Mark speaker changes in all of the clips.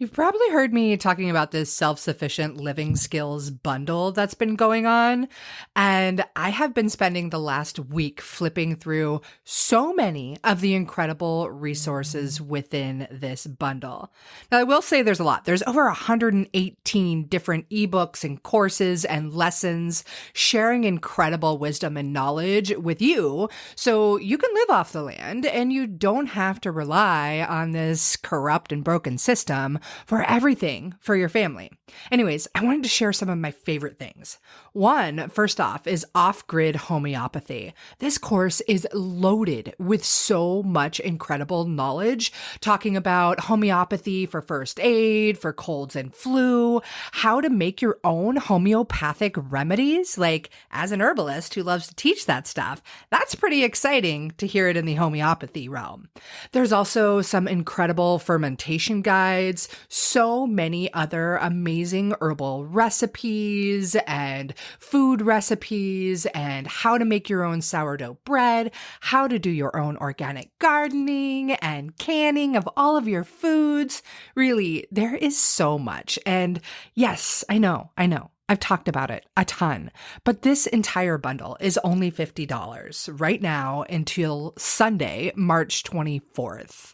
Speaker 1: You've probably heard me talking about this self-sufficient living skills bundle that's been going on. And I have been spending the last week flipping through so many of the incredible resources within this bundle. Now, I will say there's a lot. There's over 118 different ebooks and courses and lessons sharing incredible wisdom and knowledge with you so you can live off the land and you don't have to rely on this corrupt and broken system for everything for your family. Anyways, I wanted to share some of my favorite things. One, first off, is off-grid homeopathy. This course is loaded with so much incredible knowledge, talking about homeopathy for first aid, for colds and flu, how to make your own homeopathic remedies. Like, as an herbalist who loves to teach that stuff, that's pretty exciting to hear it in the homeopathy realm. There's also some incredible fermentation guides, so many other amazing herbal recipes and food recipes, and how to make your own sourdough bread, how to do your own organic gardening and canning of all of your foods. Really, there is so much. And yes, I know. I've talked about it a ton, but this entire bundle is only $50 right now until Sunday, March 24th.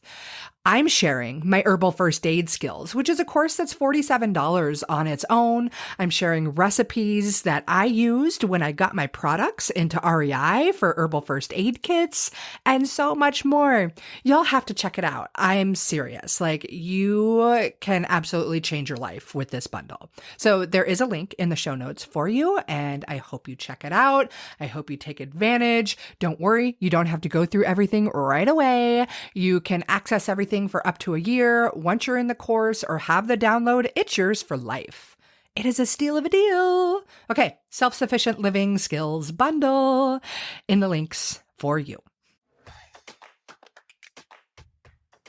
Speaker 1: I'm sharing my herbal first aid skills, which is a course that's $47 on its own. I'm sharing recipes that I used when I got my products into REI for herbal first aid kits and so much more. You'll have to check it out. I'm serious. Like, you can absolutely change your life with this bundle. So there is a link in the show notes for you, and I hope you check it out. I hope you take advantage. Don't worry, you don't have to go through everything right away. You can access everything for up to a year. Once you're in the course or have the download, it's yours for life. It is a steal of a deal. Okay, self-sufficient living skills bundle in the links for you.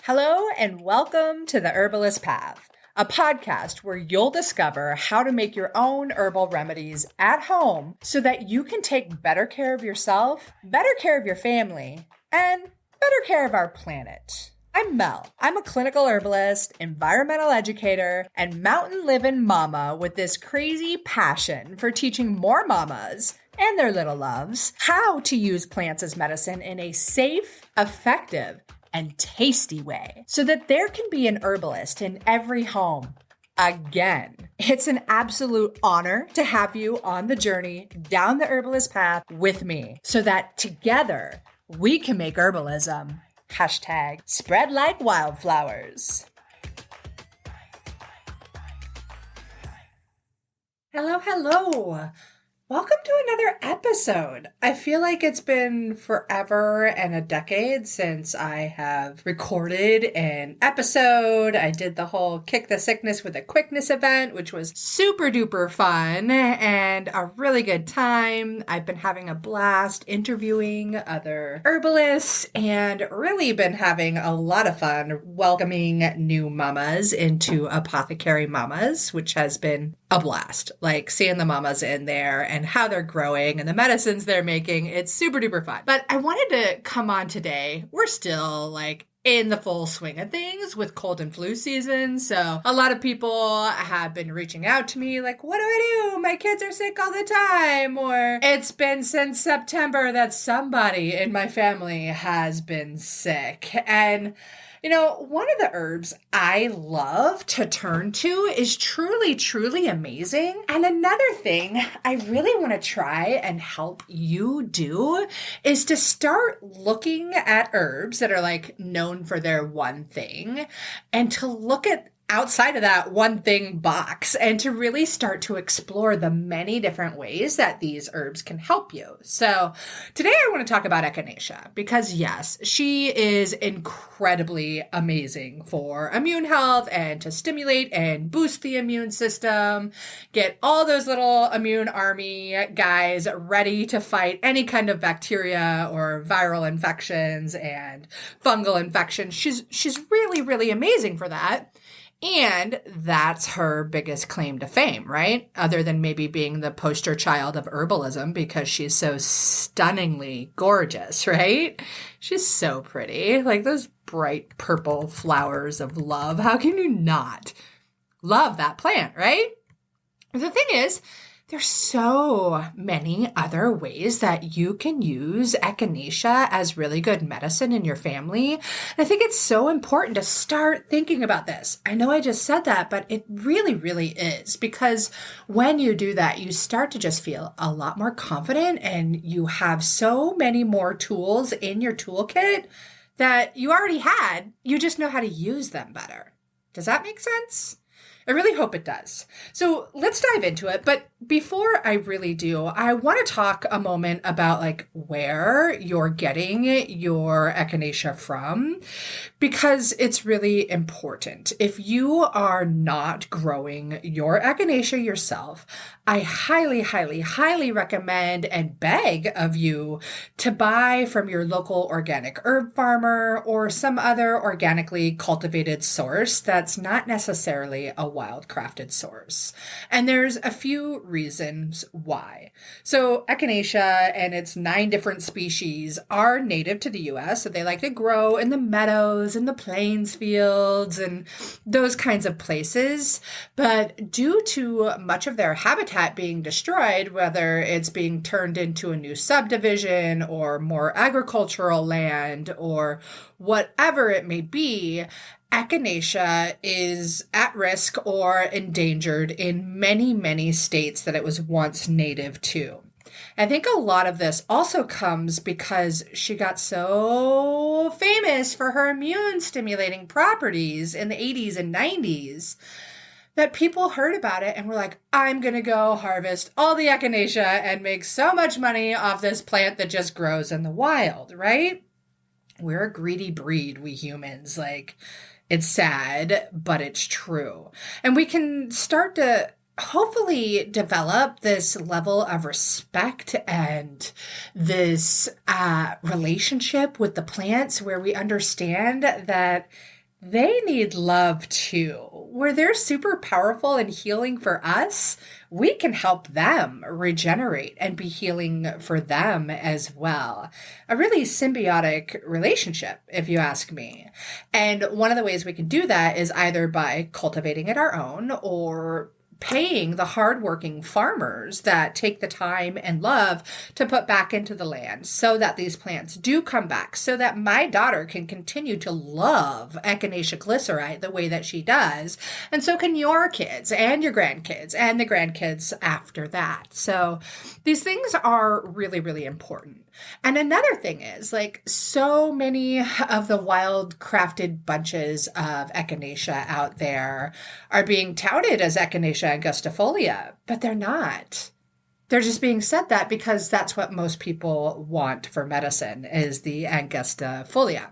Speaker 1: Hello and welcome to the Herbalist Path, a podcast where you'll discover how to make your own herbal remedies at home so that you can take better care of yourself, better care of your family, and better care of our planet. I'm Mel. I'm a clinical herbalist, environmental educator, and mountain living mama with this crazy passion for teaching more mamas and their little loves how to use plants as medicine in a safe, effective, and tasty way so that there can be an herbalist in every home. Again, it's an absolute honor to have you on the journey down the herbalist path with me so that together we can make herbalism #spread like wildflowers. Hello. Welcome to another episode. I feel like it's been forever and a decade since I have recorded an episode. I did the whole Kick the Sickness with a Quickness event, which was super duper fun and a really good time. I've been having a blast interviewing other herbalists and really been having a lot of fun welcoming new mamas into Apothecary Mamas, which has been a blast. Like, seeing the mamas in there and how they're growing and the medicines they're making. It's super duper fun. But I wanted to come on today. We're still in the full swing of things with cold and flu season. So a lot of people have been reaching out to me like, what do I do? My kids are sick all the time. Or it's been since September that somebody in my family has been sick. And one of the herbs I love to turn to is truly, truly amazing. And another thing I really want to try and help you do is to start looking at herbs that are known for their one thing and to look at outside of that one thing box and to really start to explore the many different ways that these herbs can help you. So today I want to talk about Echinacea because yes, she is incredibly amazing for immune health and to stimulate and boost the immune system, get all those little immune army guys ready to fight any kind of bacteria or viral infections and fungal infections. She's really, really amazing for that. And that's her biggest claim to fame, right? Other than maybe being the poster child of herbalism because she's so stunningly gorgeous, right? She's so pretty. Like those bright purple flowers of love. How can you not love that plant, right? The thing is, there's so many other ways that you can use echinacea as really good medicine in your family. And I think it's so important to start thinking about this. I know I just said that, but it really, really is, because when you do that, you start to just feel a lot more confident, and you have so many more tools in your toolkit that you already had. You just know how to use them better. Does that make sense? I really hope it does. So let's dive into it. But before I really do, I want to talk a moment about like where you're getting your echinacea from, because it's really important. If you are not growing your echinacea yourself, I highly, highly, highly recommend and beg of you to buy from your local organic herb farmer or some other organically cultivated source that's not necessarily a wild crafted source. And there's a few reasons why. So echinacea and its 9 different species are native to the US, so they like to grow in the meadows and the plains fields and those kinds of places. But due to much of their habitat being destroyed, whether it's being turned into a new subdivision or more agricultural land or whatever it may be, echinacea is at risk or endangered in many, many states that it was once native to. I think a lot of this also comes because she got so famous for her immune stimulating properties in the 80s and 90s that people heard about it and were like, I'm going to go harvest all the echinacea and make so much money off this plant that just grows in the wild, right? We're a greedy breed, we humans. Like, it's sad, but it's true. And we can start to hopefully develop this level of respect and this relationship with the plants where we understand that they need love too. Where they're super powerful and healing for us, we can help them regenerate and be healing for them as well. A really symbiotic relationship, if you ask me. And one of the ways we can do that is either by cultivating it our own or paying the hardworking farmers that take the time and love to put back into the land so that these plants do come back, so that my daughter can continue to love echinacea glycerite the way that she does. And so can your kids and your grandkids and the grandkids after that. So these things are really, really important. And another thing is, like, so many of the wild crafted bunches of echinacea out there are being touted as Echinacea angustifolia, but they're not. They're just being said that because that's what most people want for medicine, is the angustifolia.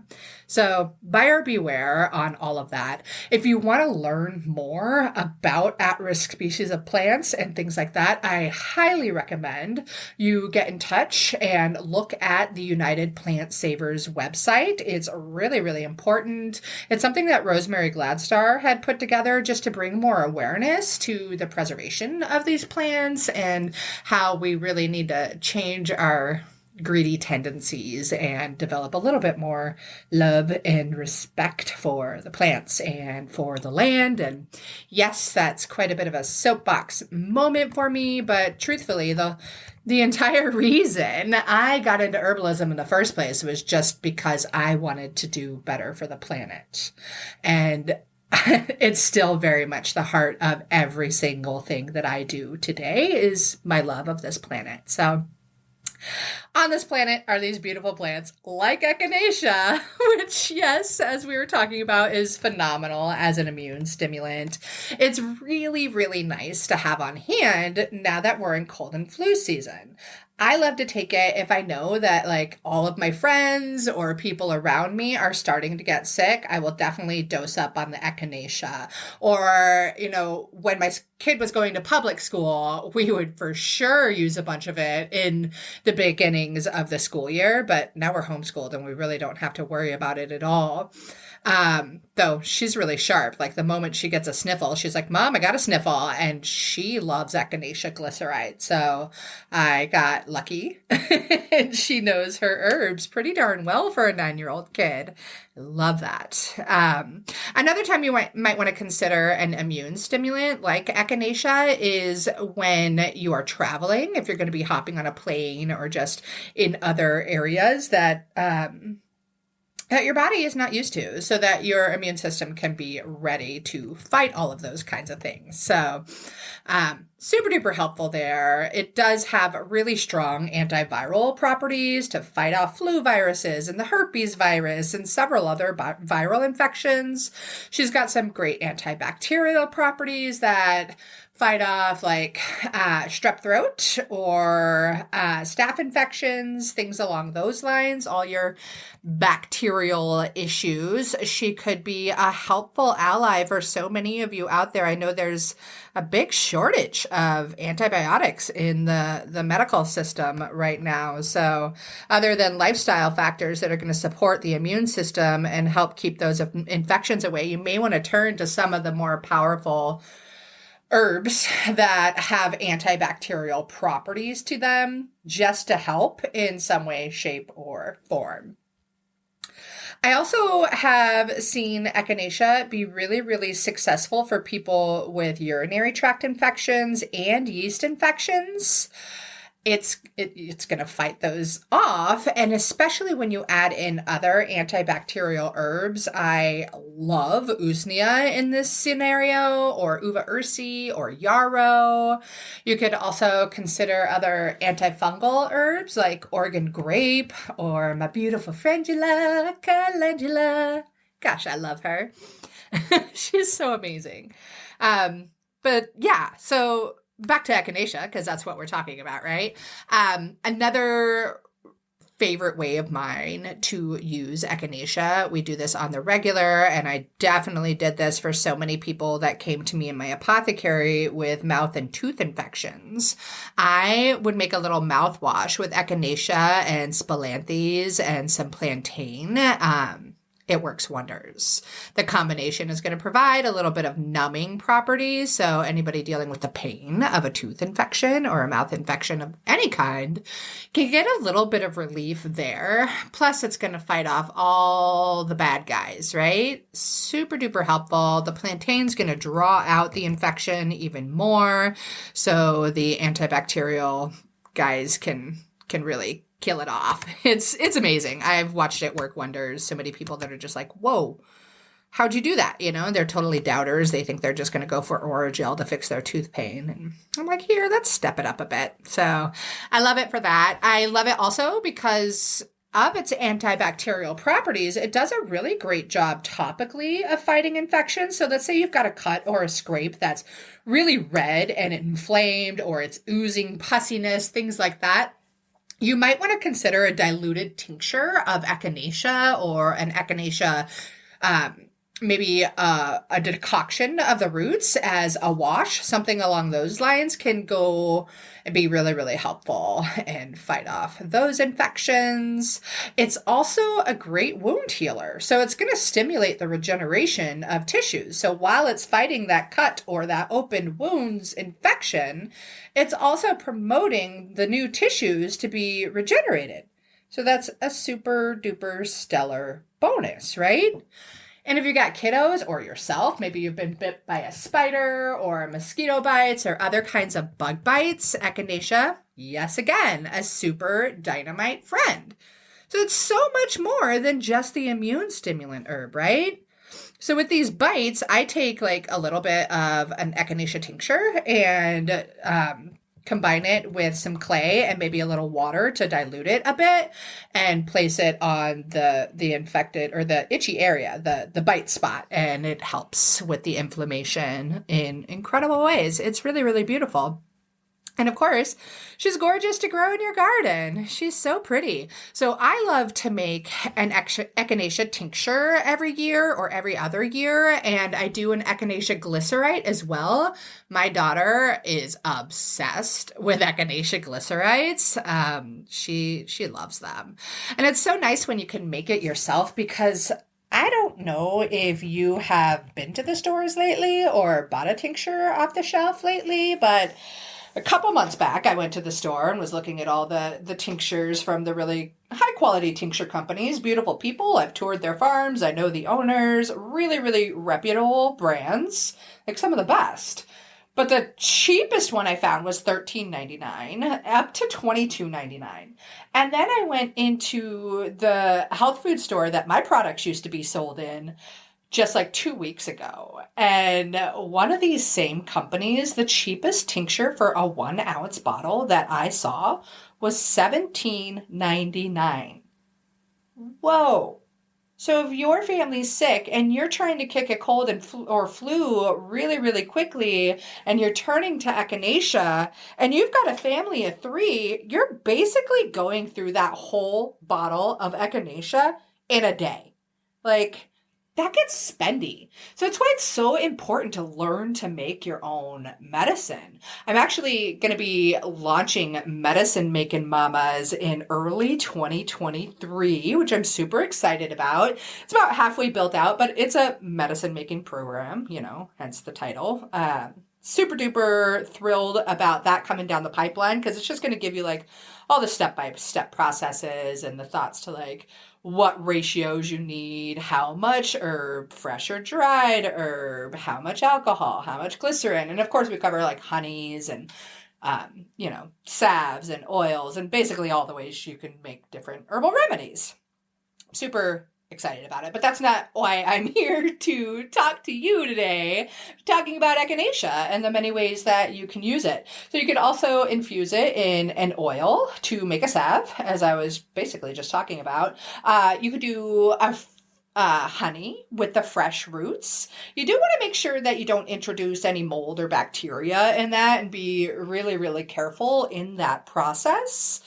Speaker 1: So buyer beware on all of that. If you want to learn more about at-risk species of plants and things like that, I highly recommend you get in touch and look at the United Plant Savers website. It's really, really important. It's something that Rosemary Gladstar had put together just to bring more awareness to the preservation of these plants and how we really need to change our greedy tendencies and develop a little bit more love and respect for the plants and for the land. And yes, that's quite a bit of a soapbox moment for me, but truthfully, the entire reason I got into herbalism in the first place was just because I wanted to do better for the planet. And it's still very much the heart of every single thing that I do today is my love of this planet. So on this planet are these beautiful plants like echinacea, which, yes, as we were talking about, is phenomenal as an immune stimulant. It's really, really nice to have on hand now that we're in cold and flu season. I love to take it if I know that like all of my friends or people around me are starting to get sick. I will definitely dose up on the echinacea. Or, you know, when my kid was going to public school, we would for sure use a bunch of it in the beginnings of the school year. But now we're homeschooled and we really don't have to worry about it at all. Though she's really sharp. Like the moment she gets a sniffle, she's like, Mom, I got a sniffle. And she loves Echinacea glycerite. So I got lucky. And she knows her herbs pretty darn well for a 9-year-old kid. Love that. Another time you might want to consider an immune stimulant like Echinacea is when you are traveling, if you're going to be hopping on a plane or just in other areas that your body is not used to, so that your immune system can be ready to fight all of those kinds of things. So super duper helpful there. It does have really strong antiviral properties to fight off flu viruses and the herpes virus and several other viral infections. She's got some great antibacterial properties that fight off like strep throat or staph infections, things along those lines, all your bacterial issues. She could be a helpful ally for so many of you out there. I know there's a big shortage of antibiotics in the medical system right now. So other than lifestyle factors that are going to support the immune system and help keep those infections away, you may want to turn to some of the more powerful herbs that have antibacterial properties to them just to help in some way, shape, or form. I also have seen Echinacea be really, really successful for people with urinary tract infections and yeast infections. It's going to fight those off. And especially when you add in other antibacterial herbs, I love usnea in this scenario, or uva ursi, or yarrow. You could also consider other antifungal herbs like Oregon grape, or my beautiful frangula, calendula. Gosh, I love her. She's so amazing. But yeah, so back to Echinacea, because that's what we're talking about, right? Another favorite way of mine to use Echinacea, we do this on the regular, and I definitely did this for so many people that came to me in my apothecary with mouth and tooth infections. I would make a little mouthwash with Echinacea and spilanthes and some plantain. It works wonders. The combination is going to provide a little bit of numbing properties, so anybody dealing with the pain of a tooth infection or a mouth infection of any kind can get a little bit of relief there. Plus, it's going to fight off all the bad guys, right? Super duper helpful. The plantain's going to draw out the infection even more, so the antibacterial guys can really kill it off. It's amazing. I've watched it work wonders. So many people that are just like, whoa, how'd you do that? You know, they're totally doubters. They think they're just going to go for Oragel to fix their tooth pain. And I'm like, here, let's step it up a bit. So I love it for that. I love it also because of its antibacterial properties. It does a really great job topically of fighting infections. So let's say you've got a cut or a scrape that's really red and inflamed, or it's oozing pussiness, things like that. You might want to consider a diluted tincture of Echinacea, or an Echinacea, maybe a decoction of the roots as a wash. Something along those lines can go and be really, really helpful and fight off those infections. It's also a great wound healer. So it's going to stimulate the regeneration of tissues. So while it's fighting that cut or that open wounds infection, it's also promoting the new tissues to be regenerated. So that's a super duper stellar bonus, right? And if you got kiddos or yourself, maybe you've been bit by a spider or mosquito bites or other kinds of bug bites, Echinacea, yes, again, a super dynamite friend. So it's so much more than just the immune stimulant herb, right? So with these bites, I take like a little bit of an Echinacea tincture and combine it with some clay and maybe a little water to dilute it a bit, and place it on the infected or the itchy area, the bite spot, and it helps with the inflammation in incredible ways. It's really, really beautiful. And of course, she's gorgeous to grow in your garden. She's so pretty. So I love to make an Echinacea tincture every year or every other year. And I do an Echinacea glycerite as well. My daughter is obsessed with Echinacea glycerites. She loves them. And it's so nice when you can make it yourself, because I don't know if you have been to the stores lately or bought a tincture off the shelf lately, but a couple months back, I went to the store and was looking at all the tinctures from the really high quality tincture companies. Beautiful people. I've toured their farms. I know the owners. Really, really reputable brands, like some of the best. But the cheapest one I found was $13.99 up to $22.99. And then I went into the health food store that my products used to be sold in just like 2 weeks ago. And one of these same companies, the cheapest tincture for a 1 ounce bottle that I saw was $17.99. Whoa. So if your family's sick and you're trying to kick a cold and flu really, really quickly, and you're turning to Echinacea, and you've got a family of 3, you're basically going through that whole bottle of Echinacea in a day. Like, that gets spendy. So it's why it's so important to learn to make your own medicine. I'm actually going to be launching Medicine Making Mamas in early 2023, which I'm super excited about. It's about halfway built out, but it's a medicine making program, hence the title. Super duper thrilled about that coming down the pipeline, because it's just going to give you like all the step-by-step processes and the thoughts to like what ratios you need, how much herb, fresh or dried herb, how much alcohol, how much glycerin. And of course we cover like honeys and, salves and oils and basically all the ways you can make different herbal remedies. Super excited about it, but that's not why I'm here to talk to you today. I'm talking about Echinacea and the many ways that you can use it. So you could also infuse it in an oil to make a salve, as I was basically just talking about. You could do a honey with the fresh roots. You do want to make sure that you don't introduce any mold or bacteria in that, and be really, really careful in that process.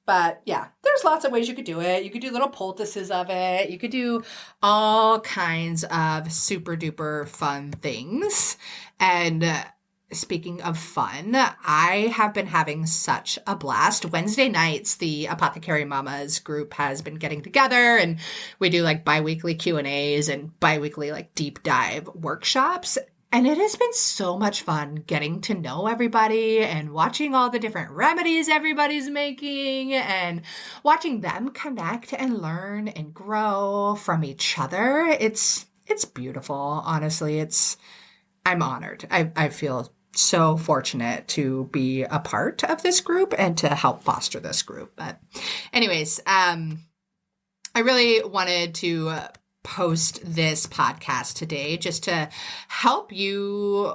Speaker 1: But yeah, there's lots of ways you could do it. You could do little poultices of it. You could do all kinds of super duper fun things. And speaking of fun, I have been having such a blast. Wednesday nights, the Apothecary Mamas group has been getting together, and we do like bi-weekly Q&As and bi-weekly like deep dive workshops. And it has been so much fun getting to know everybody and watching all the different remedies everybody's making and watching them connect and learn and grow from each other. It's beautiful. Honestly, I'm honored. I feel so fortunate to be a part of this group and to help foster this group. But anyways, I really wanted to post this podcast today just to help you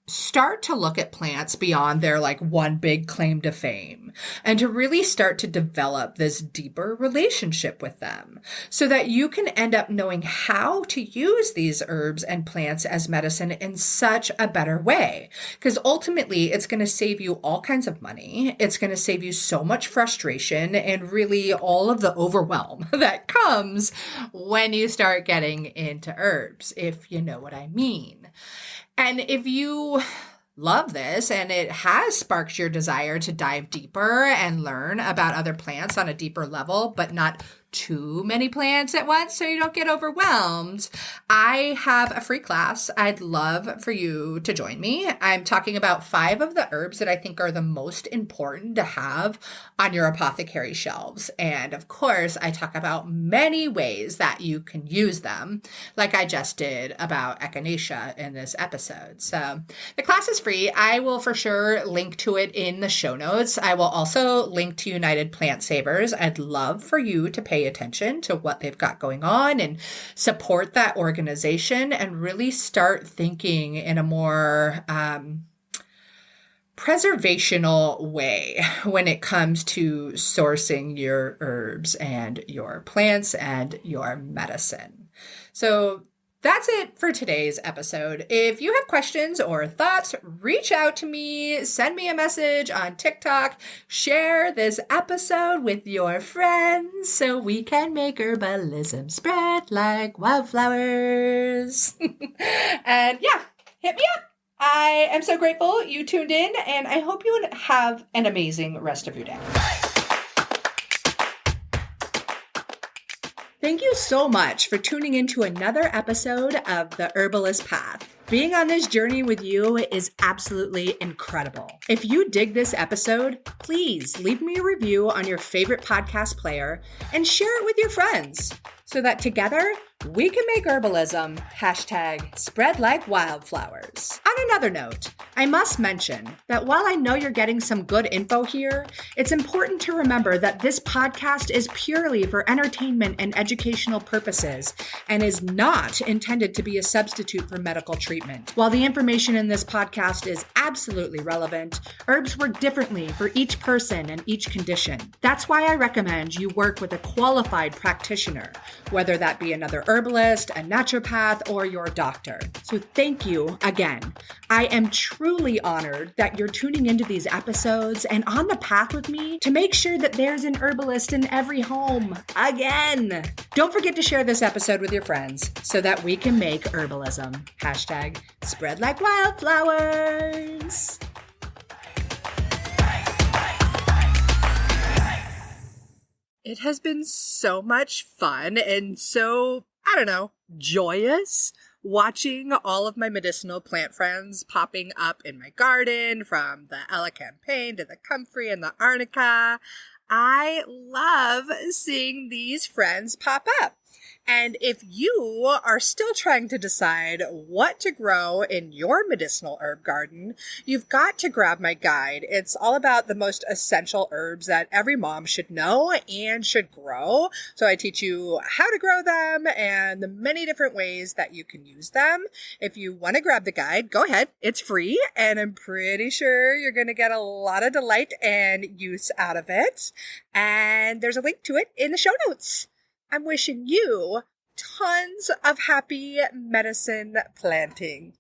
Speaker 1: start to look at plants beyond their like one big claim to fame, and to really start to develop this deeper relationship with them so that you can end up knowing how to use these herbs and plants as medicine in such a better way. Because ultimately it's going to save you all kinds of money. It's going to save you so much frustration and really all of the overwhelm that comes when you start getting into herbs, if you know what I mean. And if you love this and it has sparked your desire to dive deeper and learn about other plants on a deeper level, but not too many plants at once so you don't get overwhelmed, I have a free class. I'd love for you to join me. I'm talking about 5 of the herbs that I think are the most important to have on your apothecary shelves. And of course, I talk about many ways that you can use them, like I just did about Echinacea in this episode. So the class is free. I will for sure link to it in the show notes. I will also link to United Plant Savers. I'd love for you to pay attention to what they've got going on and support that organization and really start thinking in a more preservational way when it comes to sourcing your herbs and your plants and your medicine. So that's it for today's episode. If you have questions or thoughts, reach out to me, send me a message on TikTok, share this episode with your friends so we can make herbalism spread like wildflowers. And yeah, hit me up. I am so grateful you tuned in, and I hope you have an amazing rest of your day. Thank you so much for tuning into another episode of The Herbalist Path. Being on this journey with you is absolutely incredible. If you dig this episode, please leave me a review on your favorite podcast player and share it with your friends so that together we can make herbalism #spread like wildflowers. On another note, I must mention that while I know you're getting some good info here, it's important to remember that this podcast is purely for entertainment and educational purposes and is not intended to be a substitute for medical treatment. While the information in this podcast is absolutely relevant, herbs work differently for each person and each condition. That's why I recommend you work with a qualified practitioner, whether that be another herbalist, a naturopath, or your doctor. So thank you again. I am truly honored that you're tuning into these episodes and on the path with me to make sure that there's an herbalist in every home again. Don't forget to share this episode with your friends so that we can make herbalism #spread like wildflowers. It has been so much fun and so, joyous watching all of my medicinal plant friends popping up in my garden, from the elecampane to the comfrey and the arnica. I love seeing these friends pop up. And if you are still trying to decide what to grow in your medicinal herb garden, you've got to grab my guide. It's all about the most essential herbs that every mom should know and should grow. So I teach you how to grow them and the many different ways that you can use them. If you want to grab the guide, go ahead. It's free, and I'm pretty sure you're going to get a lot of delight and use out of it. And there's a link to it in the show notes. I'm wishing you tons of happy medicine planting.